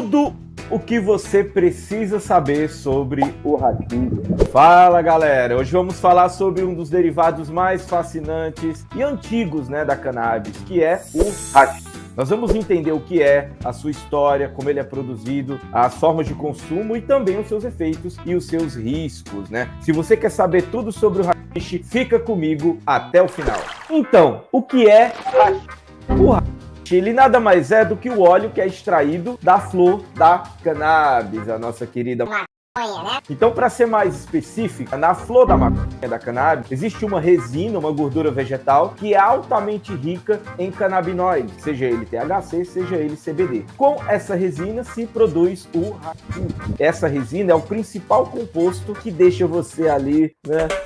tudo o que você precisa saber sobre o haxixe. Fala, galera! Hoje vamos falar sobre um dos derivados mais fascinantes e antigos, da cannabis, que é o haxixe. Nós vamos entender o que é, a sua história, como ele é produzido, as formas de consumo e também os seus efeitos e os seus riscos, Se você quer saber tudo sobre o haxixe, fica comigo até o final. Então, o que é haxixe? O haxixe, ele nada mais é do que o óleo que é extraído da flor da cannabis, a nossa querida maconha, Então, para ser mais específica, na flor da maconha, da cannabis, existe uma resina, uma gordura vegetal, que é altamente rica em canabinoides, seja ele THC, seja ele CBD. Com essa resina se produz o haxixe. Essa resina é o principal composto que deixa você ali,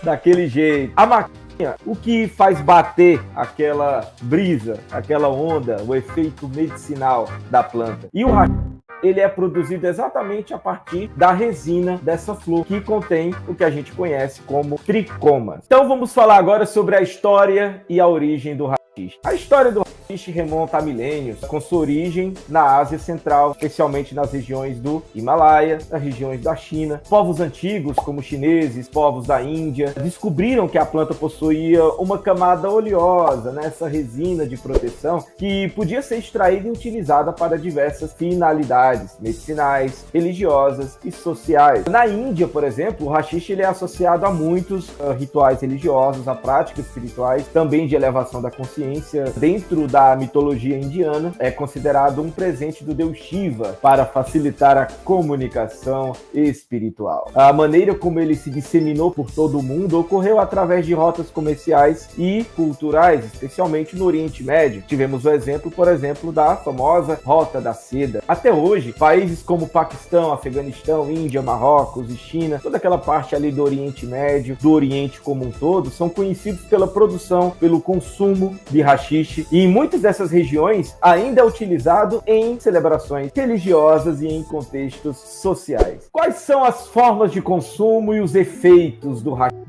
daquele jeito. A maconha, o que faz bater aquela brisa, aquela onda, o efeito medicinal da planta. E o haxixe, ele é produzido exatamente a partir da resina dessa flor, que contém o que a gente conhece como tricomas. Então vamos falar agora sobre a história e a origem do haxixe. A história do haxixe remonta a milênios, com sua origem na Ásia Central, especialmente nas regiões do Himalaia, nas regiões da China. Povos antigos, como chineses, povos da Índia, descobriram que a planta possuía uma camada oleosa, essa resina de proteção, que podia ser extraída e utilizada para diversas finalidades medicinais, religiosas e sociais. Na Índia, por exemplo, o haxixe ele é associado a muitos rituais religiosos, a práticas espirituais, também de elevação da consciência. Dentro da mitologia indiana, é considerado um presente do deus Shiva para facilitar a comunicação espiritual. A maneira como ele se disseminou por todo o mundo ocorreu através de rotas comerciais e culturais, especialmente no Oriente Médio. Tivemos o exemplo, por exemplo, da famosa Rota da Seda. Até hoje, países como Paquistão, Afeganistão, Índia, Marrocos e China, toda aquela parte ali do Oriente Médio, do Oriente como um todo, são conhecidos pela produção, pelo consumo de haxixe, e em muitas dessas regiões ainda é utilizado em celebrações religiosas e em contextos sociais. Quais são as formas de consumo e os efeitos do haxixe?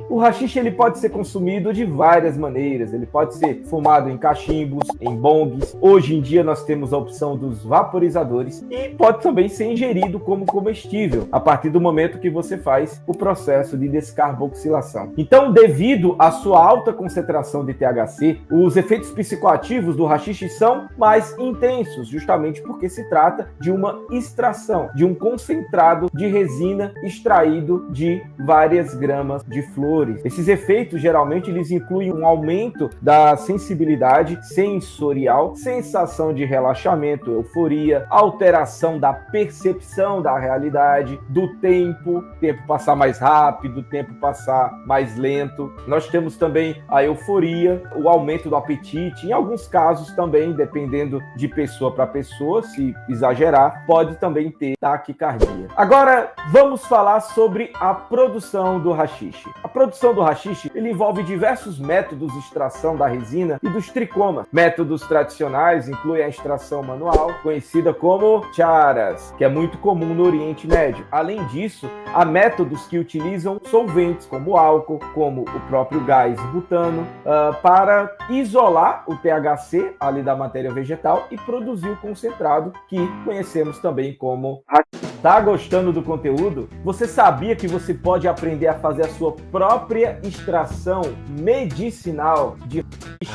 O haxixe ele pode ser consumido de várias maneiras. Ele pode ser fumado em cachimbos, em bongs. Hoje em dia nós temos a opção dos vaporizadores e pode também ser ingerido como comestível a partir do momento que você faz o processo de descarboxilação. Então, devido à sua alta concentração de THC, os efeitos psicoativos do haxixe são mais intensos, justamente porque se trata de uma extração, de um concentrado de resina extraído de várias gramas de flores. Esses efeitos, geralmente, eles incluem um aumento da sensibilidade sensorial, sensação de relaxamento, euforia, alteração da percepção da realidade, do tempo passar mais rápido, o tempo passar mais lento. Nós temos também a euforia, o aumento do apetite, em alguns casos também, dependendo de pessoa para pessoa, se exagerar, pode também ter taquicardia. Agora, vamos falar sobre a produção do haxixe. A produção do haxixe ele envolve diversos métodos de extração da resina e dos tricomas. Métodos tradicionais incluem a extração manual, conhecida como charas, que é muito comum no Oriente Médio. Além disso, há métodos que utilizam solventes como álcool, como o próprio gás butano, para isolar o THC ali da matéria vegetal e produzir o concentrado que conhecemos também como haxixe. Tá gostando do conteúdo? Você sabia que você pode aprender a fazer a sua própria extração medicinal de haxixe?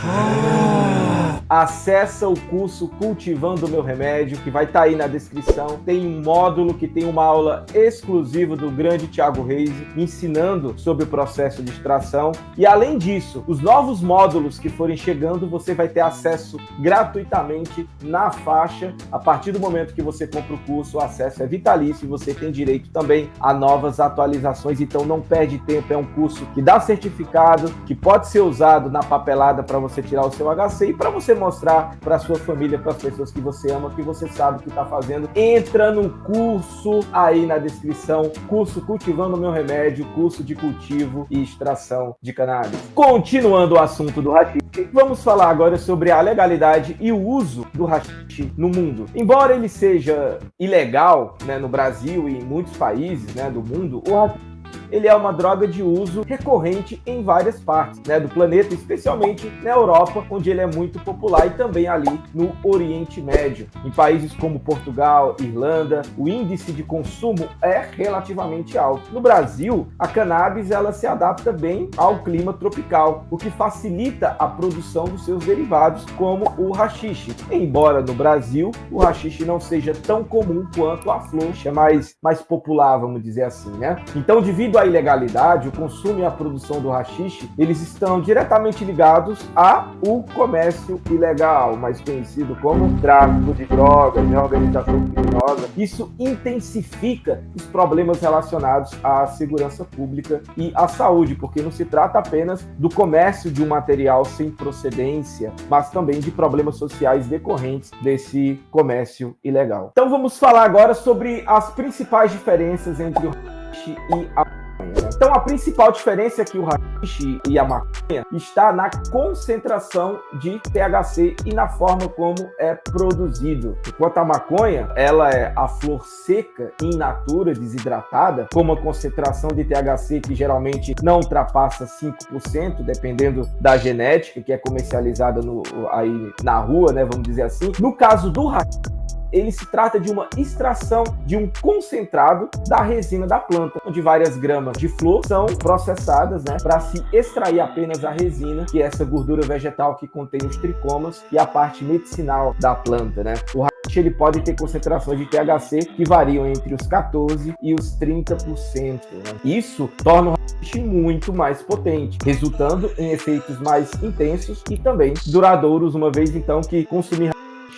Acessa o curso Cultivando o Meu Remédio, que vai estar aí na descrição. Tem um módulo que tem uma aula exclusiva do grande Thiago Reis, ensinando sobre o processo de extração. E além disso, os novos módulos que forem chegando, você vai ter acesso gratuitamente na faixa. A partir do momento que você compra o curso, o acesso é vitalício e você tem direito também a novas atualizações. Então não perde tempo, é um curso que dá certificado, que pode ser usado na papelada para você tirar o seu HC e para você mostrar para sua família, para as pessoas que você ama, que você sabe o que está fazendo. Entra no curso aí na descrição, curso Cultivando o Meu Remédio, curso de cultivo e extração de cannabis. Continuando o assunto do haxixe, vamos falar agora sobre a legalidade e o uso do haxixe no mundo. Embora ele seja ilegal, no Brasil e em muitos países, do mundo, o haxixe ele é uma droga de uso recorrente em várias partes, né, do planeta, especialmente na Europa, onde ele é muito popular, e também ali no Oriente Médio. Em países como Portugal, Irlanda, o índice de consumo é relativamente alto. No Brasil, a cannabis ela se adapta bem ao clima tropical, o que facilita a produção dos seus derivados, como o haxixe. Embora no Brasil o haxixe não seja tão comum quanto a flor, é mais popular, vamos dizer assim, né? Então, devido à ilegalidade, o consumo e a produção do haxixe, eles estão diretamente ligados ao comércio ilegal, mais conhecido como tráfico de drogas, né, organização criminosa. Isso intensifica os problemas relacionados à segurança pública e à saúde, porque não se trata apenas do comércio de um material sem procedência, mas também de problemas sociais decorrentes desse comércio ilegal. Então vamos falar agora sobre as principais diferenças entre o haxixe e a maconha. Então a principal diferença é que o haxixe e a maconha está na concentração de THC e na forma como é produzido. Enquanto a maconha, ela é a flor seca, in natura, desidratada, com uma concentração de THC que geralmente não ultrapassa 5%, dependendo da genética, que é comercializada aí na rua, né, vamos dizer assim. No caso do haxixe, ele se trata de uma extração de um concentrado da resina da planta, onde várias gramas de flor são processadas, né, para se extrair apenas a resina, que é essa gordura vegetal que contém os tricomas e a parte medicinal da planta, né? O haxixe ele pode ter concentrações de THC que variam entre os 14% e os 30%, né? Isso torna o haxixe muito mais potente, resultando em efeitos mais intensos e também duradouros, uma vez então que consumir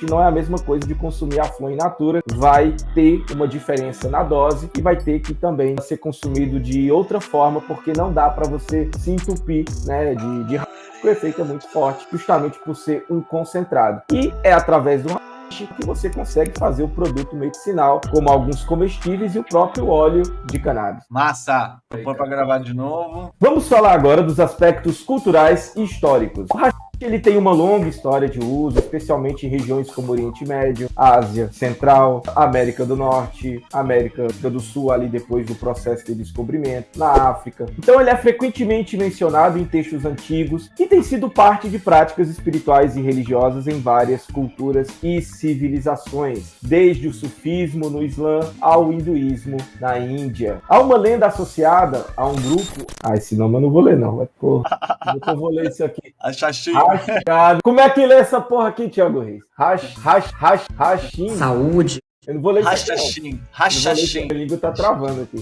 não é a mesma coisa de consumir a flor in natura, vai ter uma diferença na dose e vai ter que também ser consumido de outra forma, porque não dá para você se entupir, né, de haxixe, o efeito é muito forte, justamente por ser um concentrado. E é através do haxixe que você consegue fazer o produto medicinal, como alguns comestíveis e o próprio óleo de cannabis. Massa! Vou pôr para gravar de novo. Vamos falar agora dos aspectos culturais e históricos. O haxixe ele tem uma longa história de uso, especialmente em regiões como Oriente Médio, Ásia Central, América do Norte, América do Sul, ali depois do processo de descobrimento, na África. Então ele é frequentemente mencionado em textos antigos e tem sido parte de práticas espirituais e religiosas em várias culturas e civilizações, desde o sufismo no Islã ao hinduísmo na Índia. Há uma lenda associada a um grupo... esse nome eu não vou ler não, vai pôr. Eu vou ler isso aqui. Haxixe. Como é que lê essa porra aqui, Thiago Reis? Hashim. Saúde. Eu não vou ler isso aqui. Haxixe. A língua tá travando aqui.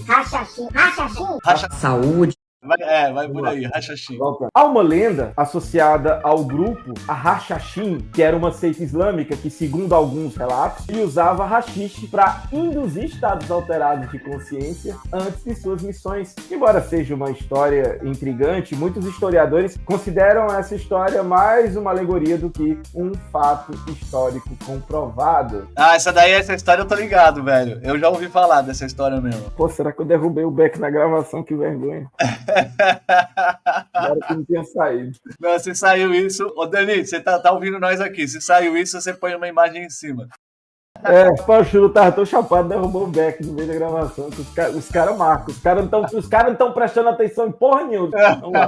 Saúde. Vai por aí, Haxixe. Há uma lenda associada ao grupo, a Hashashin, que era uma seita islâmica que, segundo alguns relatos, ele usava haxixe para induzir estados alterados de consciência antes de suas missões. Embora seja uma história intrigante, muitos historiadores consideram essa história mais uma alegoria do que um fato histórico comprovado. Essa história eu tô ligado, velho. Eu já ouvi falar dessa história mesmo. Pô, será que eu derrubei o Beck na gravação? Que vergonha. Agora que não tinha saído. Não, se saiu isso... Ô, Dani, você tá ouvindo nós aqui. Se saiu isso, você põe uma imagem em cima. O Churu tava tão chapado, derrubou o Beck no meio da gravação. Os caras marcam. Os caras não estão prestando atenção em porra nenhuma. Vamos lá.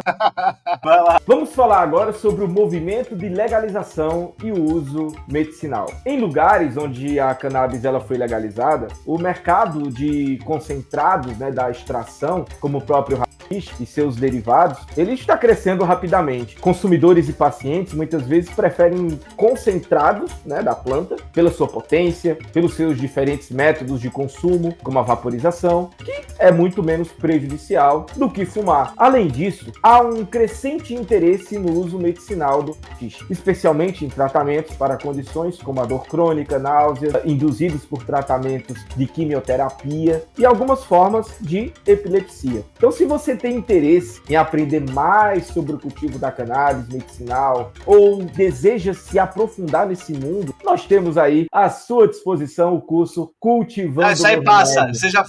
Vai lá. Vamos falar agora sobre o movimento de legalização e o uso medicinal. Em lugares onde a cannabis ela foi legalizada, o mercado de concentrados, né, da extração, como o próprio haxixe e seus derivados, ele está crescendo rapidamente. Consumidores e pacientes muitas vezes preferem concentrados, né, da planta pela sua potência, pelos seus diferentes métodos de consumo, como a vaporização, que é muito menos prejudicial do que fumar. Além disso, há um crescente interesse no uso medicinal do haxixe, especialmente em tratamentos para condições como a dor crônica, náusea, induzidos por tratamentos de quimioterapia e algumas formas de epilepsia. Então, se você tem interesse em aprender mais sobre o cultivo da cannabis medicinal ou deseja se aprofundar nesse mundo, nós temos aí à sua disposição o curso Cultivando Isso aí Remédio. passa, você já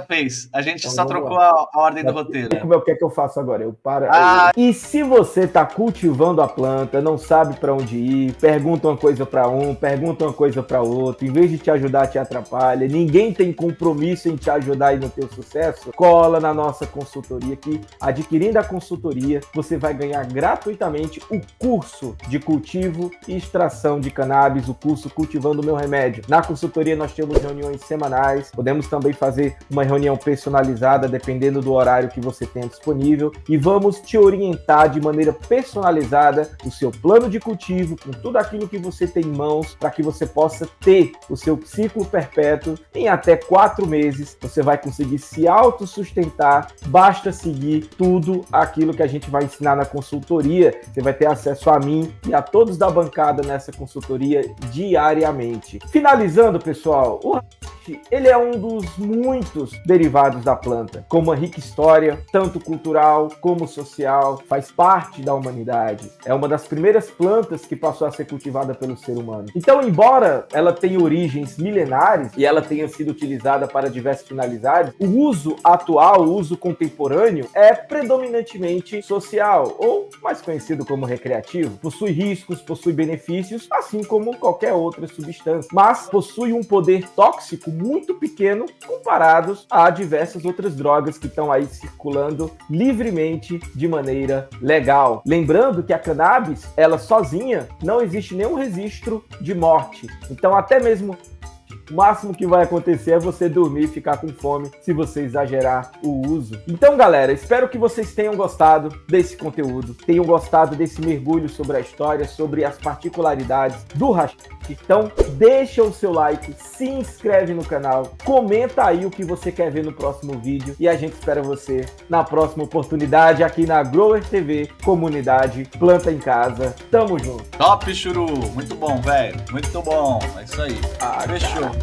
fez. A gente Então, só vamos trocou lá. a ordem do roteiro. Como é que eu faço agora? Eu paro. Ah. E se você está cultivando a planta, não sabe para onde ir, pergunta uma coisa para um, pergunta uma coisa para outro, em vez de te ajudar, te atrapalha, ninguém tem compromisso em te ajudar aí no teu sucesso, cola na nossa consultoria aqui. Adquirindo a consultoria, você vai ganhar gratuitamente o curso de cultivo e extração de cannabis, o curso Cultivando o Meu Remédio. Na consultoria nós temos reuniões semanais, podemos também fazer uma reunião personalizada dependendo do horário que você tem disponível e vamos te orientar de maneira personalizada o seu plano de cultivo com tudo aquilo que você tem em mãos para que você possa ter o seu ciclo perpétuo em até 4 meses. Você vai conseguir se autossustentar, basta seguir tudo aquilo que a gente vai ensinar na consultoria. Você vai ter acesso a mim e a todos da bancada nessa consultoria diariamente. Finalizando, pessoal, o ele é um dos muitos derivados da planta, com uma rica história, tanto cultural como social, faz parte da humanidade. É uma das primeiras plantas que passou a ser cultivada pelo ser humano. Então, embora ela tenha origens milenares e ela tenha sido utilizada para diversas finalidades, o uso atual, o uso contemporâneo, é predominantemente social, ou mais conhecido como recreativo. Possui riscos, possui benefícios, assim como qualquer outra substância, mas possui um poder tóxico muito pequeno comparados a diversas outras drogas que estão aí circulando livremente de maneira legal. Lembrando que a cannabis, ela sozinha, não existe nenhum registro de morte. Então, até mesmo o máximo que vai acontecer é você dormir e ficar com fome se você exagerar o uso. Então, galera, espero que vocês tenham gostado desse conteúdo, tenham gostado desse mergulho sobre a história, sobre as particularidades do haxixe. Então, deixa o seu like, se inscreve no canal, comenta aí o que você quer ver no próximo vídeo e a gente espera você na próxima oportunidade aqui na Grower TV, comunidade Planta em Casa. Tamo junto. Top, Churu. Muito bom, velho. Muito bom. É isso aí. Fechou.